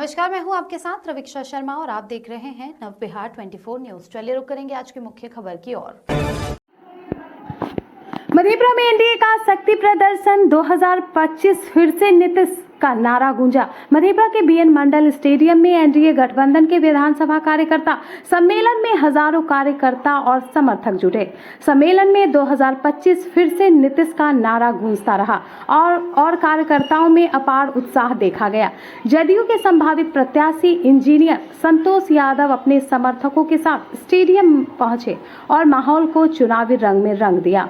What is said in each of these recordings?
नमस्कार, मैं हूं आपके साथ रविक्षा शर्मा और आप देख रहे हैं नव बिहार 24 न्यूज। चलिए रुक करेंगे आज की मुख्य खबर की ओर। मधेपुरा में एनडीए का शक्ति प्रदर्शन 2025 फिर से नीतीश का नारा गूंजा। मधेपुरा के बीएन मंडल स्टेडियम में एनडीए गठबंधन के विधानसभा कार्यकर्ता सम्मेलन में हजारों कार्यकर्ता और समर्थक जुटे। सम्मेलन में 2025 फिर से नीतीश का नारा गूंजता रहा और कार्यकर्ताओं में अपार उत्साह देखा गया। जदयू के संभावित प्रत्याशी इंजीनियर संतोष यादव अपने समर्थकों के साथ स्टेडियम पहुंचे और माहौल को चुनावी रंग में रंग दिया।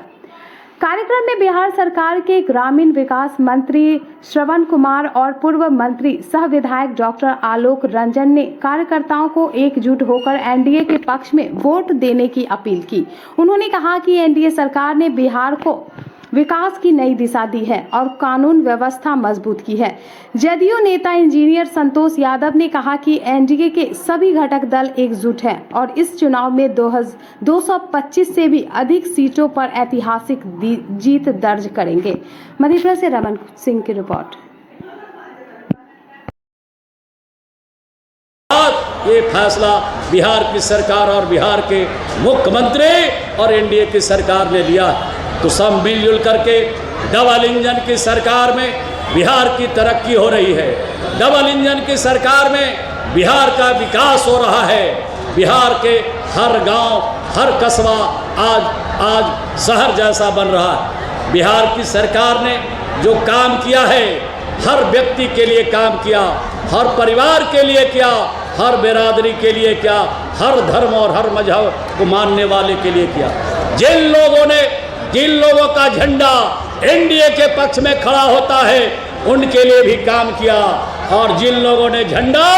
कार्यक्रम में बिहार सरकार के ग्रामीण विकास मंत्री श्रवण कुमार और पूर्व मंत्री सह विधायक डॉक्टर आलोक रंजन ने कार्यकर्ताओं को एकजुट होकर एनडीए के पक्ष में वोट देने की अपील की। उन्होंने कहा कि एनडीए सरकार ने बिहार को विकास की नई दिशा दी है और कानून व्यवस्था मजबूत की है। जदयू नेता इंजीनियर संतोष यादव ने कहा कि एनडीए के सभी घटक दल एकजुट हैं और इस चुनाव में 225 से भी अधिक सीटों पर ऐतिहासिक जीत दर्ज करेंगे। मधेपुरा से रमन सिंह की रिपोर्ट। ये फैसला बिहार की सरकार और बिहार के मुख्यमंत्री और एनडीए की सरकार ने लिया, तो सब मिलजुल करके डबल इंजन की सरकार में बिहार की तरक्की हो रही है। डबल इंजन की सरकार में बिहार का विकास हो रहा है। बिहार के हर गांव, हर कस्बा आज शहर जैसा बन रहा है। बिहार की सरकार ने जो काम किया है, हर व्यक्ति के लिए काम किया, हर परिवार के लिए किया, हर बिरादरी के लिए किया, हर धर्म और हर मजहब को मानने वाले के लिए किया। जिन लोगों का झंडा एनडीए के पक्ष में खड़ा होता है उनके लिए भी काम किया, और जिन लोगों ने झंडा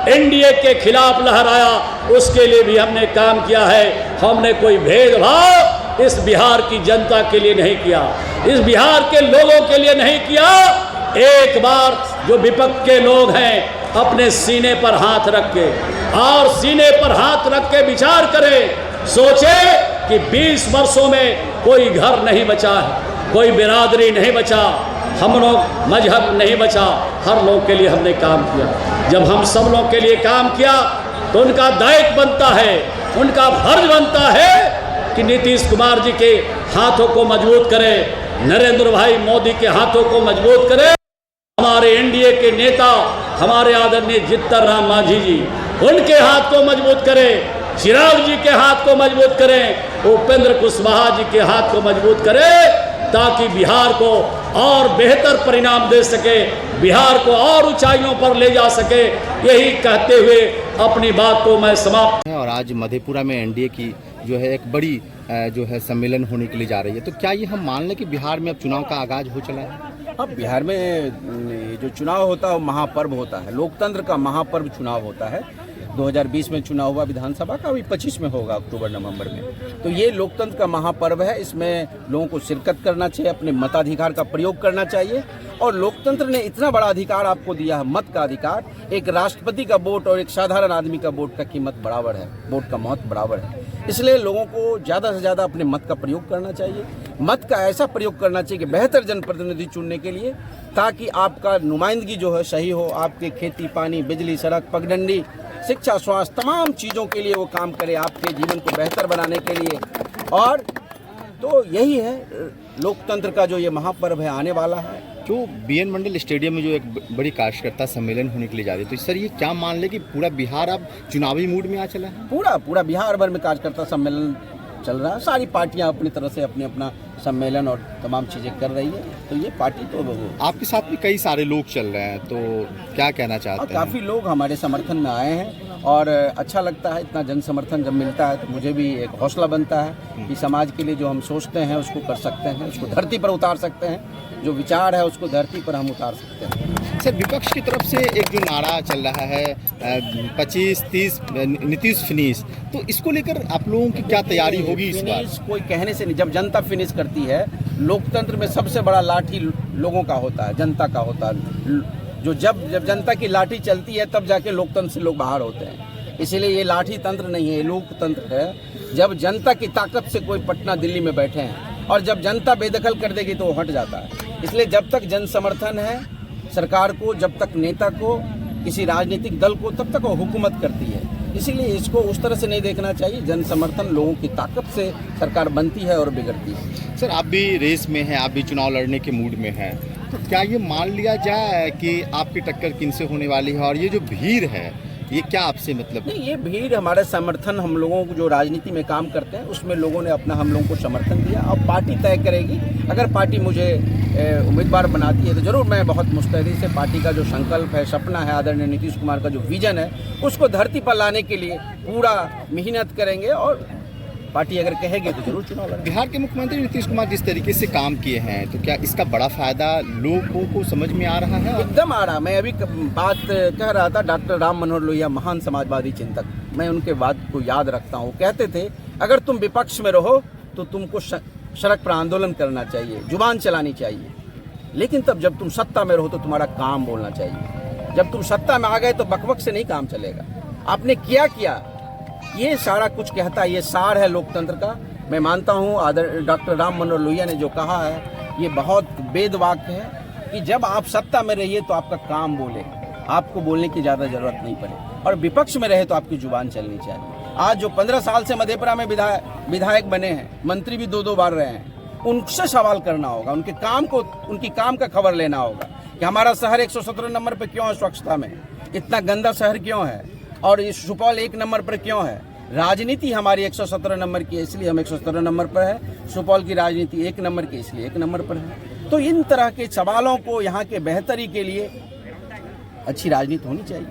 एनडीए के खिलाफ लहराया उसके लिए भी हमने काम किया है। हमने कोई भेदभाव इस बिहार की जनता के लिए नहीं किया, इस बिहार के लोगों के लिए नहीं किया। एक बार जो विपक्ष के लोग हैं अपने सीने पर हाथ रख के और सीने पर हाथ रख के विचार करें, सोचे कि 20 वर्षों में कोई घर नहीं बचा है, कोई बिरादरी नहीं बचा, हम लोग मजहब नहीं बचा, हर लोग के लिए हमने काम किया। जब हम सब लोग के लिए काम किया तो उनका दायित्व बनता है, उनका फर्ज बनता है कि नीतीश कुमार जी के हाथों को मजबूत करें, नरेंद्र भाई मोदी के हाथों को मजबूत करें, हमारे एनडीए के नेता हमारे आदरणीय जीतन राम मांझी जी उनके हाथ को मजबूत करें, चिराग जी के हाथ को मजबूत करें, उपेंद्र कुशवाहा जी के हाथ को मजबूत करें, ताकि बिहार को और बेहतर परिणाम दे सके, बिहार को और ऊंचाइयों पर ले जा सके। यही कहते हुए अपनी बात को मैं समाप्त। और आज मधेपुरा में एनडीए की जो है एक बड़ी जो है सम्मेलन होने के लिए जा रही है, तो क्या ये हम मान लें कि बिहार में अब चुनाव का आगाज हो चला है? अब बिहार में जो चुनाव होता है वो महापर्व होता है, लोकतंत्र का महापर्व चुनाव होता है। 2020 में चुनाव हुआ विधानसभा का, अभी 25 में होगा अक्टूबर नवंबर में। तो ये लोकतंत्र का महापर्व है, इसमें लोगों को शिरकत करना चाहिए, अपने मताधिकार का प्रयोग करना चाहिए। और लोकतंत्र ने इतना बड़ा अधिकार आपको दिया है, मत का अधिकार। एक राष्ट्रपति का वोट और एक साधारण आदमी का वोट का कीमत बराबर है, वोट का महत्व बराबर है। इसलिए लोगों को ज़्यादा से ज़्यादा अपने मत का प्रयोग करना चाहिए। मत का ऐसा प्रयोग करना चाहिए कि बेहतर जनप्रतिनिधि चुनने के लिए, ताकि आपका नुमाइंदगी जो है सही हो, आपके खेती पानी, बिजली, सड़क, पगडंडी, शिक्षा, स्वास्थ्य, तमाम चीज़ों के लिए वो काम करे, आपके जीवन को बेहतर बनाने के लिए। और तो यही है लोकतंत्र का जो ये महापर्व है आने वाला है। जो बीएन मंडल स्टेडियम में जो एक बड़ी कार्यकर्ता सम्मेलन होने के लिए जा रही है, तो सर ये क्या मान ले कि पूरा बिहार अब चुनावी मूड में आ चला है? पूरा बिहार भर में कार्यकर्ता सम्मेलन चल रहा है। सारी पार्टियां अपनी तरह से अपना सम्मेलन और तमाम चीज़ें कर रही है। तो ये पार्टी तो आपके साथ भी कई सारे लोग चल रहे हैं, तो क्या कहना चाहते हैं? काफ़ी लोग हमारे समर्थन में आए हैं और अच्छा लगता है। इतना जन समर्थन जब मिलता है तो मुझे भी एक हौसला बनता है कि समाज के लिए जो हम सोचते हैं उसको कर सकते हैं, उसको धरती पर उतार सकते हैं, जो विचार है उसको धरती पर हम उतार सकते हैं। सर, विपक्ष की तरफ से एक जो नारा चल रहा है 25-30 नीतीश फिनिश, तो इसको लेकर आप लोगों की क्या तैयारी होगी इस बार? कोई कहने से नहीं, जब जनता फिनिश करती है। लोकतंत्र में सबसे बड़ा लाठी लोगों का होता है, जनता का होता है। जो जब जनता की लाठी चलती है तब जाके लोकतंत्र से लोग बाहर होते हैं। इसीलिए ये लाठी तंत्र नहीं है, लोकतंत्र है। जब जनता की ताकत से कोई पटना दिल्ली में बैठे हैं और जब जनता बेदखल कर देगी तो वो हट जाता है। इसलिए जब तक जन समर्थन है सरकार को, जब तक नेता को किसी राजनीतिक दल को, तब तक वो हुकूमत करती है। इसीलिए इसको उस तरह से नहीं देखना चाहिए। जन समर्थन लोगों की ताकत से सरकार बनती है और बिगड़ती है। सर, आप भी रेस में हैं, आप भी चुनाव लड़ने के मूड में हैं, तो क्या ये मान लिया जाए कि आपकी टक्कर किनसे होने वाली है? और ये जो भीड़ है, ये क्या आपसे मतलब? नहीं, ये भीड़ हमारे समर्थन, हम लोगों को जो राजनीति में काम करते हैं उसमें लोगों ने अपना हम लोगों को समर्थन दिया। अब पार्टी तय करेगी। अगर पार्टी मुझे उम्मीदवार बनाती है तो जरूर मैं बहुत मुस्तैदी से पार्टी का जो संकल्प है, सपना है, आदरणीय नीतीश कुमार का जो विजन है, उसको धरती पर लाने के लिए पूरा मेहनत करेंगे और पार्टी अगर कहेगी तो जरूर चुनाव लड़ेंगे। बिहार के मुख्यमंत्री नीतीश कुमार जिस तरीके से काम किए हैं, तो क्या इसका बड़ा फायदा लोगों को समझ में आ रहा है? एकदम आ रहा। मैं अभी बात कह रहा था, डॉक्टर राम मनोहर लोहिया महान समाजवादी चिंतक, मैं उनके बात को याद रखता हूँ। कहते थे अगर तुम विपक्ष में रहो तो तुमको सड़क पर आंदोलन करना चाहिए, जुबान चलानी चाहिए, लेकिन तब जब तुम सत्ता में रहो तो तुम्हारा काम बोलना चाहिए। जब तुम सत्ता में आ गए तो बकबक से नहीं काम चलेगा। आपने किया ये सारा कुछ कहता है, ये सार है लोकतंत्र का। मैं मानता हूँ डॉक्टर राम मनोहर लोहिया ने जो कहा है ये बहुत वेद वाक्य है कि जब आप सत्ता में रहिए तो आपका काम बोलेगा, आपको बोलने की ज़्यादा जरूरत नहीं पड़े, और विपक्ष में रहे तो आपकी जुबान चलनी चाहिए। आज जो 15 साल से मधेपुरा में विधायक बने हैं, मंत्री भी 2-2 बार रहे हैं, उनसे सवाल करना होगा, उनकी काम का खबर लेना होगा कि हमारा शहर 117 नंबर पर क्यों है, स्वच्छता में इतना गंदा शहर क्यों है, और ये सुपौल 1 नंबर पर क्यों है। राजनीति हमारी 117 नंबर की है इसलिए हम 117 नंबर पर है, सुपौल की राजनीति 1 नंबर की इसलिए 1 नंबर पर है। तो इन तरह के सवालों को यहाँ के बेहतरी के लिए अच्छी राजनीति होनी चाहिए।